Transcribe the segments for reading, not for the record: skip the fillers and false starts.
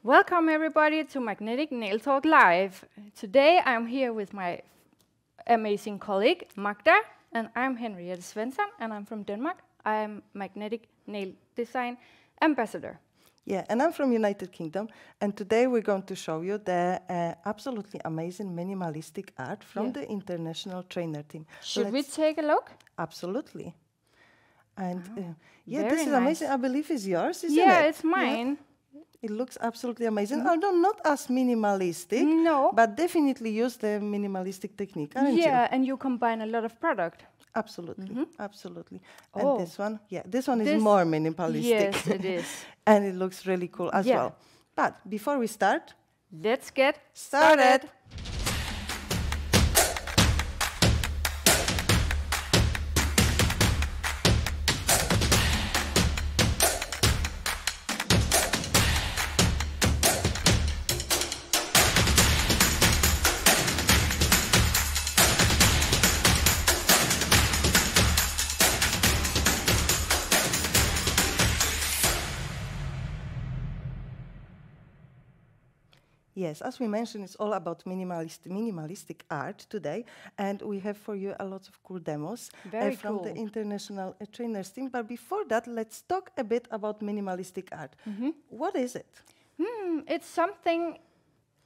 Welcome everybody to Magnetic Nail Talk Live. Today I'm here with my amazing colleague Magda, and I'm Henriette Svensson, and I'm from Denmark. I'm Magnetic Nail Design Ambassador. Yeah, and I'm from United Kingdom, and today we're going to show you the absolutely amazing minimalistic art from the international trainer team. Should we take a look? Absolutely. And yeah, very this is nice. amazing. I believe it's yours, isn't it? Yeah, it's mine. Yeah. It looks absolutely amazing. Although not as minimalistic, No. but definitely use the minimalistic technique, aren't you? Yeah, and you combine a lot of product. Absolutely, absolutely. Oh. And this one, this one is more minimalistic. Yes, it is. And it looks really cool as well. But before we start, let's get started. Yes, as we mentioned, it's all about minimalistic art today, and we have for you a lot of cool demos from the international trainers team. But before that, let's talk a bit about minimalistic art. What is it? It's something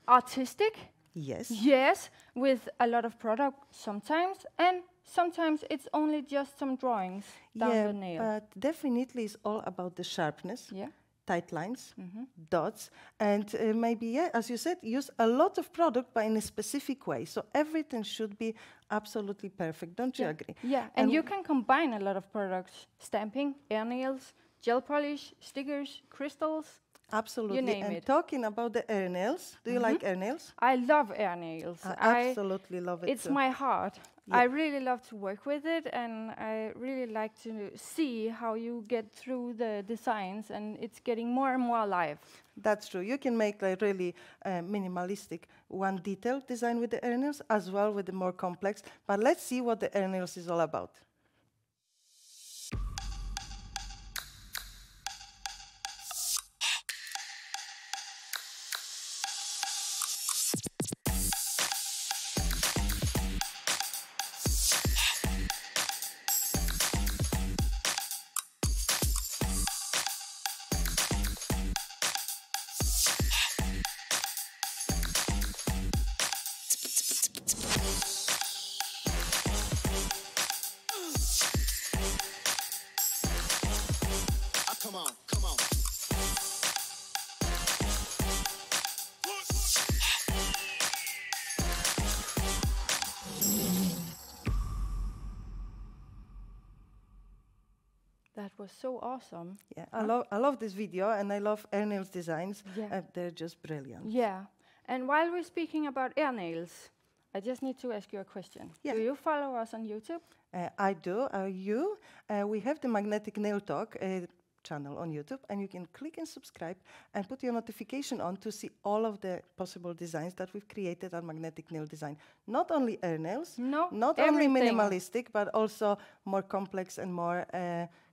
artistic. Yes. Yes, with a lot of product sometimes, and sometimes it's only just some drawings down the nail. But definitely it's all about the sharpness. Yeah. Tight lines, dots, and maybe, as you said, use a lot of product, but in a specific way. So everything should be absolutely perfect. Don't you agree? Yeah, and you can combine a lot of products: stamping, air nails, gel polish, stickers, crystals. Absolutely. You name and it. Talking about the air nails, do you like air nails? I love air nails. I absolutely love it. It's too. my heart. Yeah. I really love to work with it, and I really like to see how you get through the designs, and it's getting more and more alive. That's true. You can make like really minimalistic one detailed design with the air nails, as well with the more complex. But let's see what the air nails is all about. Come on. That was so awesome. Yeah, I love this video, and I love air nails designs. Yeah. They're just brilliant. Yeah. And while we're speaking about air nails, I just need to ask you a question. Yeah. Do you follow us on YouTube? I do. We have the Magnetic Nail Talk channel on YouTube, and you can click and subscribe and put your notification on to see all of the possible designs that we've created on Magnetic Nail Design. Not only air nails, not only minimalistic, but also more complex and more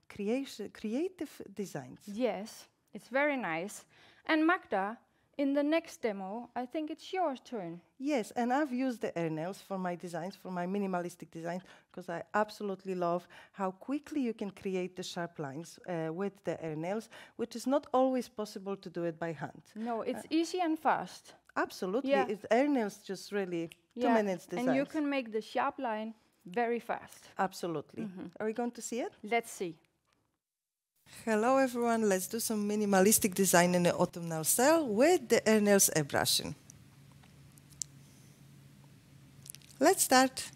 creative designs. Yes, it's very nice. And Magda, in the next demo, I think it's your turn. Yes, and I've used the air nails for my designs, for my minimalistic designs, because I absolutely love how quickly you can create the sharp lines with the air nails, which is not always possible to do it by hand. No, it's easy and fast. Absolutely. Yeah. Air nails just really 2 minutes designs. And you can make the sharp line very fast. Absolutely. Are we going to see it? Let's see. Hello everyone, let's do some minimalistic design in the autumnal style with the air nails airbrushing. Let's start.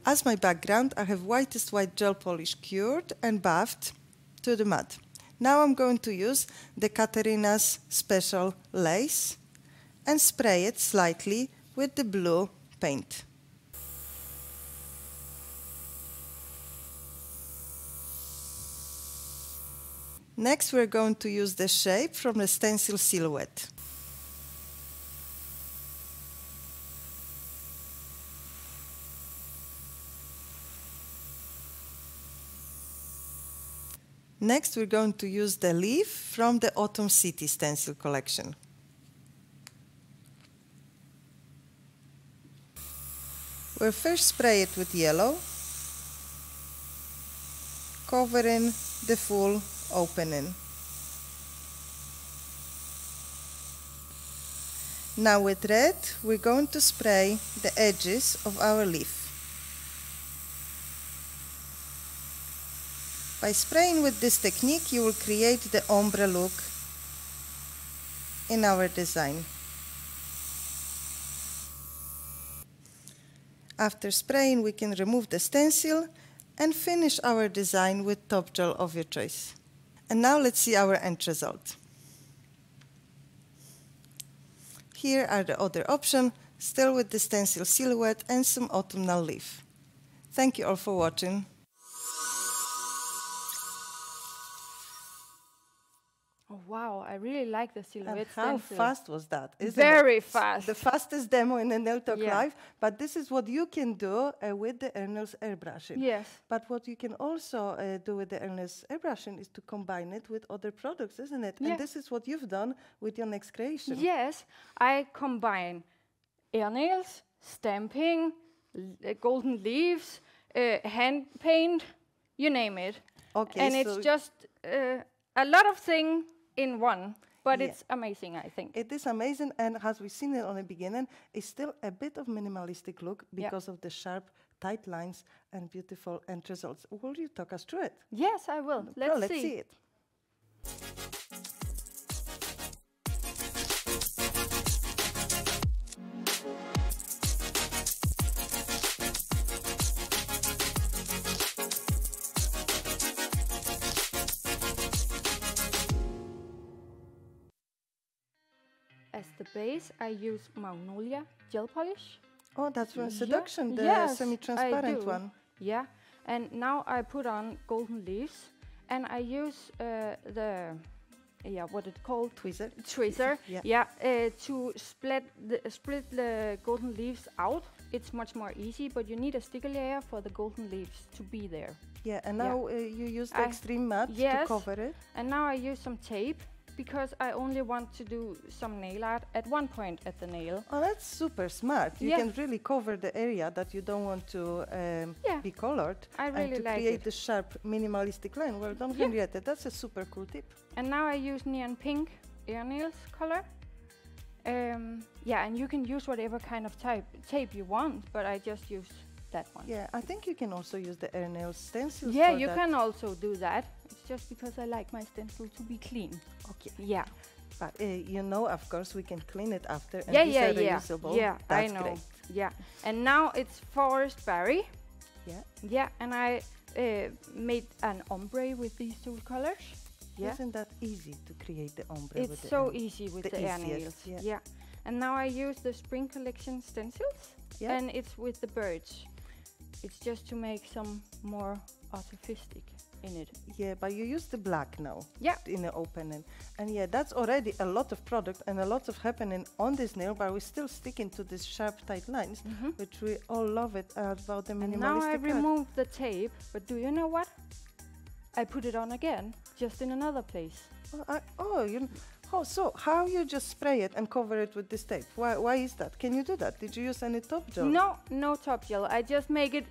As my background, I have whitest white gel polish cured and buffed to the mat. Now I'm going to use the Katarina's Special Lace and spray it slightly with the blue paint. Next, we're going to use the shape from the stencil silhouette. Next, we're going to use the leaf from the Autumn City stencil collection. We'll first spray it with yellow, covering the full opening. Now with red, we're going to spray the edges of our leaf. By spraying with this technique, you will create the ombre look in our design. After spraying, we can remove the stencil and finish our design with top gel of your choice. And now let's see our end result. Here are the other options, still with the stencil silhouette and some autumnal leaf. Thank you all for watching. Oh, wow, I really like the silhouette And how stencil. fast was that, isn't it? Very fast. The fastest demo in a Nail Talk Yeah. Live, but this is what you can do with the Ernels airbrushing. Yes. But what you can also do with the Ernels airbrushing is to combine it with other products, isn't it? Yeah. And this is what you've done with your next creation. Yes, I combine air nails, stamping, golden leaves, hand paint, you name it. Okay, And so it's just a lot of things in one, but Yeah. it's amazing, I think. it is amazing, and as we've seen it on the beginning, it's still a bit of minimalistic look because of the sharp, tight lines and beautiful end results. Will you talk us through it? Yes, I will. Let's Let's see it. As the base, I use Magnolia gel polish. Oh, that's from Yeah. Seduction, the Yes, semi-transparent I do. one. Yeah, and now I put on golden leaves, and I use what it called? Tweezer. Tweezer. Yeah. To split the golden leaves out. It's much more easy, but you need a sticker layer for the golden leaves to be there. Yeah, and Yeah. now you use the I- extreme matte to Yes. cover it. And now I use some tape because I only want to do some nail art at one point at the nail. Oh, that's super smart. You Yeah. can really cover the area that you don't want to Yeah. be colored. I and really to like create it. the sharp, minimalistic line. Well done, Yeah. Henriette. That's a super cool tip. And now I use neon pink air nails color. And you can use whatever kind of tape you want, but I just use that one. Yeah, I think you can also use the air nail stencils. Yeah, for you that. can also do that. It's just because I like my stencil to be clean. Okay. Yeah. But of course, we can clean it after. And Yeah, these are reusable. Yeah, That's I know. Great. Yeah. And now it's forest berry. Yeah. Yeah, and I made an ombre with these two colors. Yeah. Isn't that easy to create the ombre? It's with the so air- easy with the the air easiest, nails. yeah. And now I use the spring collection stencils. Yeah. And it's with the birds. It's just to make some more artistic in it. Yeah, but you use the black now. Yeah. In the opening. And yeah, that's already a lot of product and a lot of happening on this nail, but we're still sticking to these sharp, tight lines, which we all love it about the And minimalistic now I art. removed the tape, but do you know what? I put it on again, just in another place. So how you just spray it and cover it with this tape? Why is that? Can you do that? Did you use any top gel? No top gel. I just make it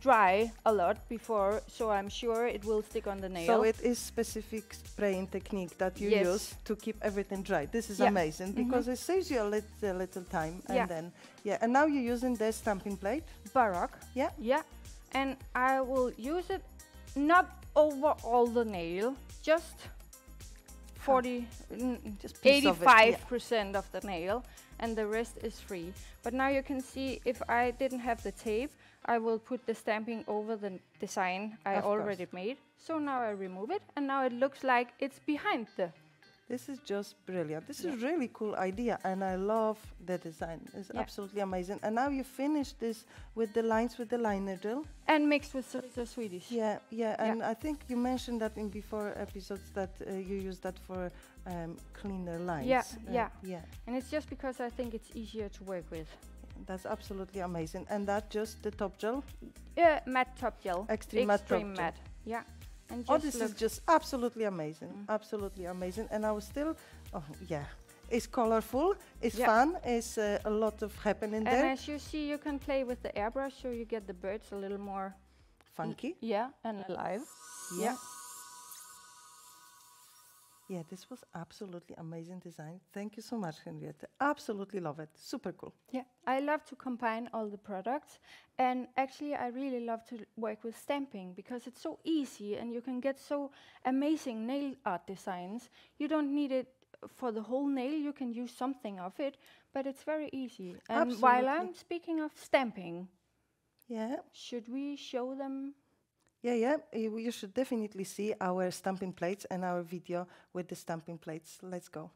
dry a lot before, so I'm sure it will stick on the nail. So it is specific spraying technique that you Yes. use to keep everything dry. This is Yeah. amazing because it saves you a little time. And Yeah. then, and now you're using the stamping plate. Baroque. Yeah. Yeah. And I will use it not over all the nail, just 40, Just piece of it, yeah. 85% of the nail, and the rest is free. But now you can see if I didn't have the tape, I will put the stamping over the design I Of already made. So now I remove it, and now it looks like it's behind the This is just brilliant. This is really cool idea, and I love the design. It's absolutely amazing. And now you finish this with the lines with the liner drill. And mixed with the Swedish. Yeah. And I think you mentioned that in before episodes that you use that for cleaner lines. Yeah. And it's just because I think it's easier to work with. That's absolutely amazing. And that just the top gel? Matte top gel. Extreme matte top gel. Yeah. And this is just absolutely amazing. Absolutely amazing. And I was still, it's colorful, it's fun, it's a lot of happening there. And as you see, you can play with the airbrush so you get the birds a little more funky. And alive. Yeah, this was absolutely amazing design. Thank you so much, Henriette. Absolutely love it. Super cool. Yeah, I love to combine all the products. And actually, I really love to work with stamping because it's so easy and you can get so amazing nail art designs. You don't need it for the whole nail. You can use something of it, but it's very easy. And while I'm speaking of stamping, should we show them? Yeah, you should definitely see our stamping plates and our video with the stamping plates. Let's go.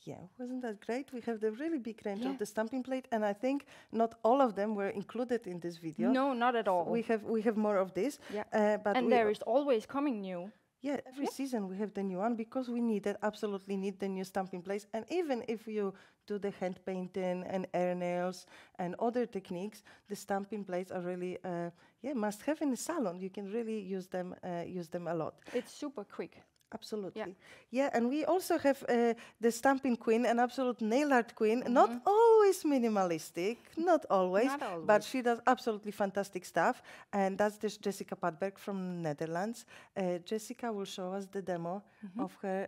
Yeah, wasn't that great? We have the really big range of the stamping plate, and I think not all of them were included in this video. No, not at all. So we have more of this. But there is always coming new. Yeah, every season we have the new one because we absolutely need the new stamping plates. And even if you do the hand painting and air nails and other techniques, the stamping plates are really must have in the salon. You can really use them a lot. It's super quick. Absolutely. Yeah, and we also have the stamping queen, an absolute nail art queen, not always minimalistic, not always, but she does absolutely fantastic stuff. And that's this Jessica Padberg from Netherlands. Jessica will show us the demo of her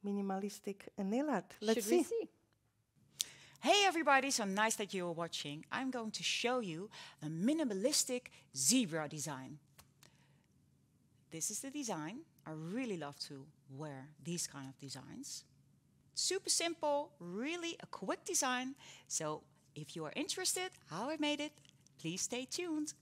minimalistic nail art. Let's see. Hey everybody, so nice that you are watching. I'm going to show you a minimalistic zebra design. This is the design. I really love to wear these kind of designs. Super simple, really a quick design. So if you are interested how I made it, please stay tuned.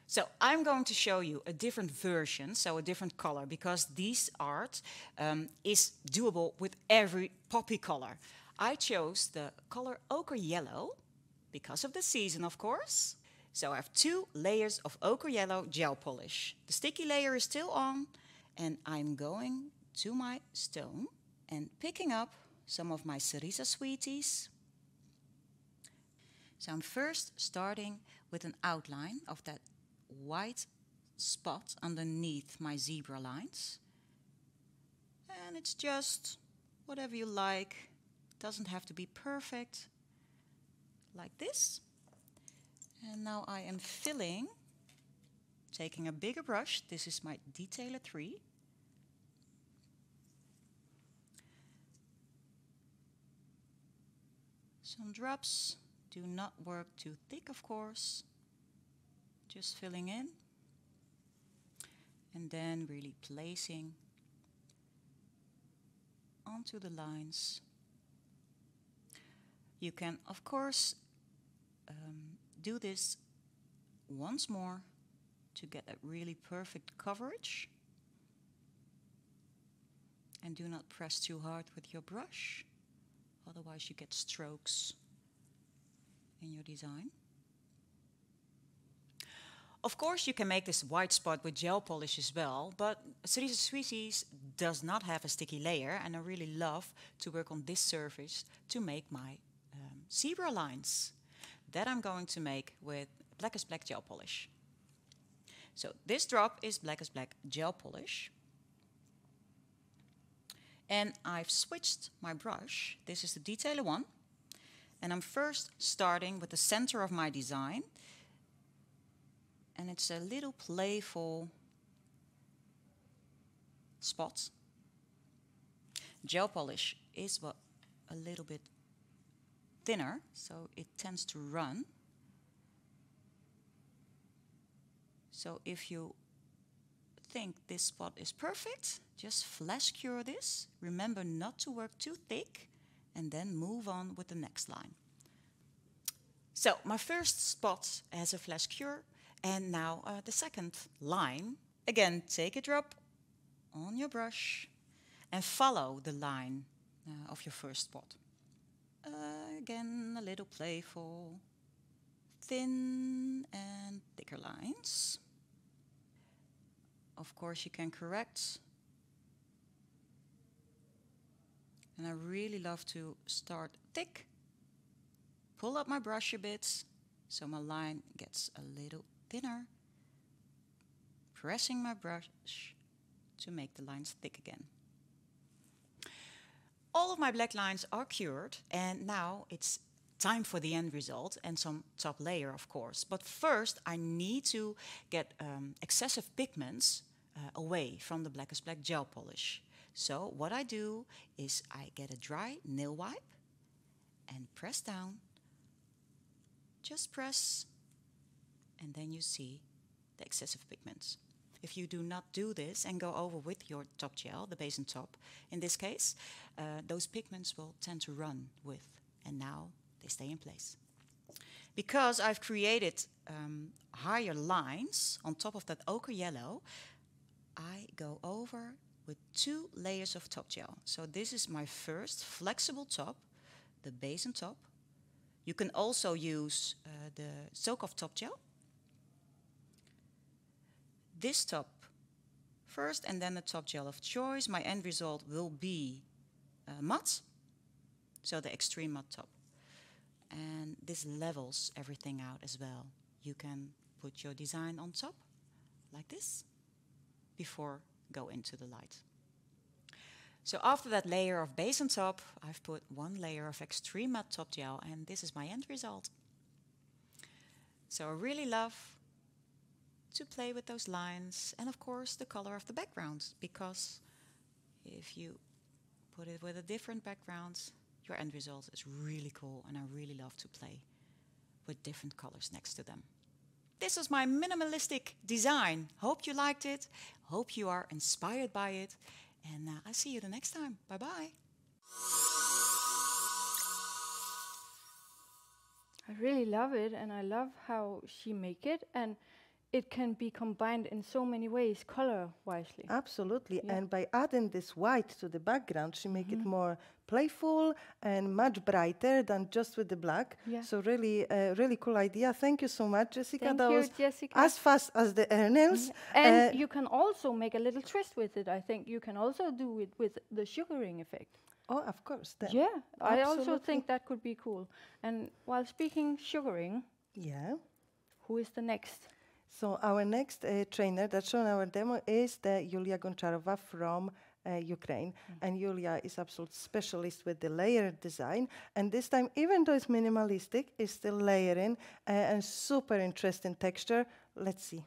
So I'm going to show you a different version, so a different color, because this art is doable with every poppy color. I chose the color ochre yellow because of the season, of course. So I have 2 layers of ochre yellow gel polish. The sticky layer is still on, and I'm going to my stone and picking up some of my Cerisa Sweeties. So I'm first starting with an outline of that white spot underneath my zebra lines. And it's just whatever you like. Doesn't have to be perfect, like this. And now I am filling, taking a bigger brush. This is my Detailer 3. Some drops, do not work too thick, of course. Just filling in. And then really placing onto the lines. You can, of course, do this once more to get a really perfect coverage. And do not press too hard with your brush, otherwise you get strokes in your design. Of course, you can make this white spot with gel polish as well, but Cerisa Sweeties does not have a sticky layer, and I really love to work on this surface to make my zebra lines. that I'm going to make with Black is Black gel polish. So this drop is Black is Black gel polish. And I've switched my brush. This is the detailer one. And I'm first starting with the center of my design. And it's a little playful spot. Gel polish is a little bit thinner, so it tends to run. So if you think this spot is perfect, just flash cure this. Remember not to work too thick, and then move on with the next line. So my first spot has a flash cure, and now the second line. Again, take a drop on your brush and follow the line of your first spot. Again, a little playful, thin and thicker lines. Of course, you can correct. And I really love to start thick, pull up my brush a bit so my line gets a little thinner, pressing my brush to make the lines thick again. All of my black lines are cured, and now it's time for the end result and some top layer, of course. But first, I need to get excessive pigments away from the Black is Black gel polish. So what I do is I get a dry nail wipe and press down. Just press, and then you see the excessive pigments. If you do not do this and go over with your top gel, the base and top, in this case, those pigments will tend to run with, and now they stay in place. Because I've created higher lines on top of that ochre yellow, I go over with 2 layers of top gel. So this is my first flexible top, the base and top. You can also use the soak-off top gel. This top first, and then the top gel of choice. My end result will be matte, so the extreme matte top. And this levels everything out as well. You can put your design on top, like this, before go into the light. So after that layer of base and top, I've put 1 layer of extreme matte top gel, and this is my end result. So I really love to play with those lines, and of course the color of the background, because if you put it with a different background, your end result is really cool, and I really love to play with different colors next to them. This is my minimalistic design. Hope you liked it. Hope you are inspired by it. And I'll see you the next time. Bye-bye. I really love it, and I love how she make it, and it can be combined in so many ways, color-wisely. Absolutely, Yeah. and by adding this white to the background, she make it more playful and much brighter than just with the black. Yeah. So really, really cool idea. Thank you so much, Jessica. Thank That you, was Jessica. as fast as the air nails. And you can also make a little twist with it. I think you can also do it with the sugaring effect. Oh, of course. Yeah, I also Absolutely. think that could be cool. And while speaking sugaring, Yeah. who is the next? So our next trainer that's shown our demo is the Yulia Goncharova from Ukraine. And Yulia is absolute specialist with the layered design. And this time, even though it's minimalistic, it's still layering and super interesting texture. Let's see.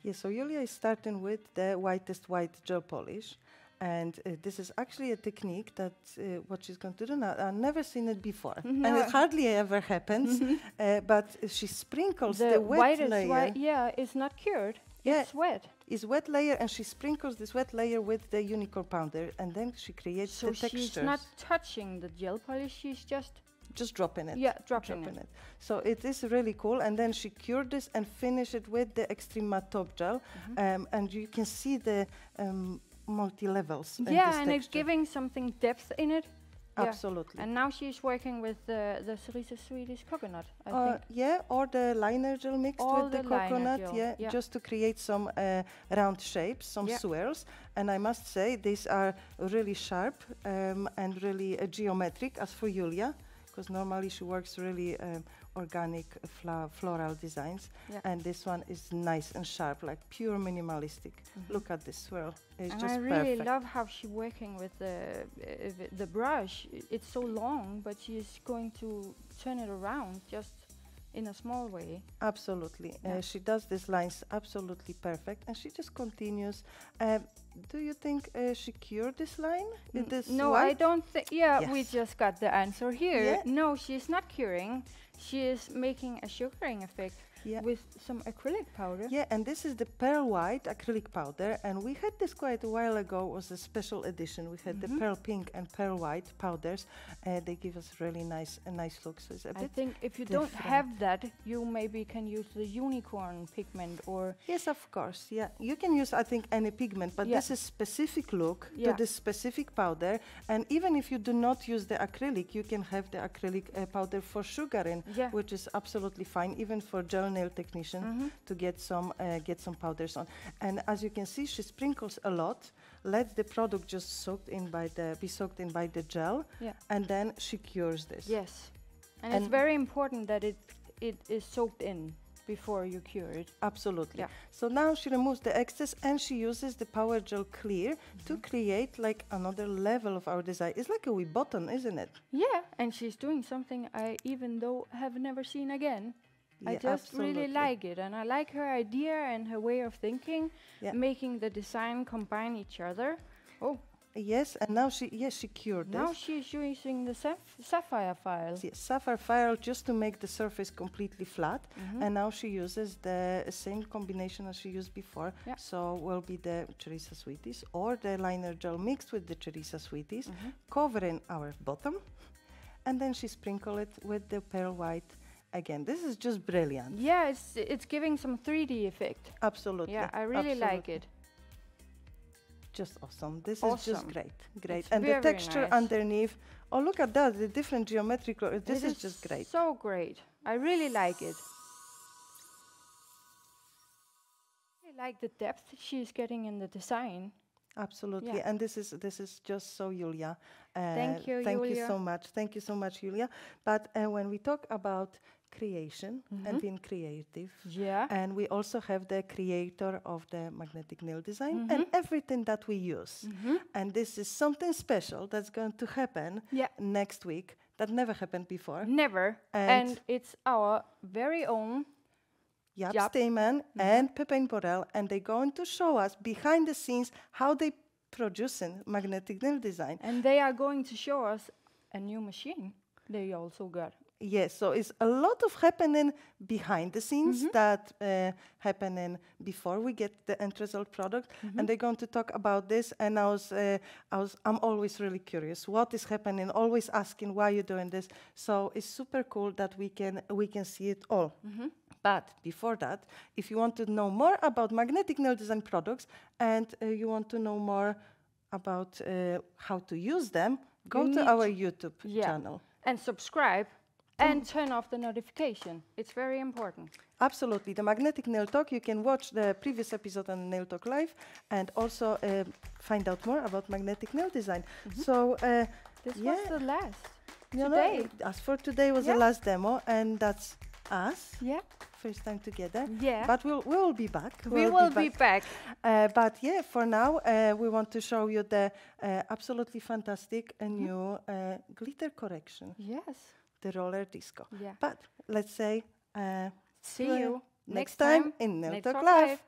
Yeah, so Yulia is starting with the whitest white gel polish. And this is actually a technique that what she's going to do now, I've never seen it before. And it hardly ever happens. But she sprinkles the wet whitest layer. white, yeah, it's not cured. Yeah. It's wet. It's wet layer, and she sprinkles this wet layer with the unicorn powder. And then she creates So the textures. she's not touching the gel polish, she's just dropping it. Yeah, dropping it. So it is really cool. And then she cured this and finished it with the extreme matte top gel. And you can see the multi-levels. in Yeah, this and it's texture. giving something depth in it. Absolutely. And now she's working with the Cerisa Swedish coconut, I think. Yeah, or the liner gel mixed Or with the the liner coconut, gel, yeah. just to create some round shapes, some swirls. And I must say, these are really sharp and really geometric, as for Julia, because normally she works really organic floral designs. And this one is nice and sharp, like pure minimalistic. Look at this swirl. It's and just I really perfect. love how she's working with the brush. It's so long, but she's going to turn it around just in a small way. Absolutely. She does these lines absolutely perfect, and she just continues. Do you think she cured this line? No, I don't think. Yes. We just got the answer here. Yeah. No, she's not curing. She is making a sugaring effect with some acrylic powder. Yeah, and this is the pearl white acrylic powder, and we had this quite a while ago. It was a special edition. We had the pearl pink and pearl white powders. They give us really nice look. So it's a I bit think if you different. don't have that, you maybe can use the unicorn pigment or... Yes, of course, yeah. You can use, I think, any pigment, but this is specific look to this specific powder. And even if you do not use the acrylic, you can have the acrylic powder for sugaring, which is absolutely fine, even for gel nail technician to get some powders on. And as you can see, she sprinkles a lot, lets the product just be soaked in by the gel, and then she cures this. Yes, and it's very important that it is soaked in before you cure it. Absolutely. Yeah. So now she removes the excess and she uses the Power Gel Clear to create like another level of our design. It's like a wee button, isn't it? Yeah, and she's doing something I even though have never seen again. I just really like it, and I like her idea and her way of thinking, making the design combine each other. Oh. Yes, and now she cured Now this. she's using the sapphire file. Yes, sapphire file just to make the surface completely flat, and now she uses the same combination as she used before. So will be the Cerisa Sweeties or the liner gel mixed with the Cerisa Sweeties, covering our bottom, and then she sprinkle it with the pearl white. Again, this is just brilliant. Yeah, it's giving some 3D effect. Absolutely. Yeah, I really like it. Just awesome. This is just great. It's and the very texture nice. Underneath. Oh, look at that. The different geometrical. This is just great. So great. I really like it. I really like the depth she's getting in the design. Absolutely. Yeah. And this is just so Julia. Thank you, Thank Julia. you so much. Thank you so much, Julia. But when we talk about creation and being creative, and we also have the creator of the magnetic nail design and everything that we use. And this is something special that's going to happen next week that never happened before. Never. And it's our very own Jaap Steeman and Pepijn Borrell, and they're going to show us behind the scenes how they produce magnetic nail design. And they are going to show us a new machine they also got. Yes, so it's a lot of happening behind the scenes that happening before we get the end result product, and they're going to talk about this. And I'm always really curious what is happening. Always asking why you're doing this. So it's super cool that we can see it all. But before that, if you want to know more about magnetic nail design products and you want to know more about how to use them, go to our YouTube channel and subscribe. And turn off the notification. It's very important. Absolutely. The Magnetic Nail Talk, you can watch the previous episode on Nail Talk Live and also find out more about magnetic nail design. So this was the last. Today. As for today was the last demo, and that's us. Yeah. First time together. Yeah. But we'll be back. We will be back. But yeah, for now, we want to show you the absolutely fantastic new glitter correction. Yes. The roller disco. Yeah. But let's say see you next time in Nail Talk Live.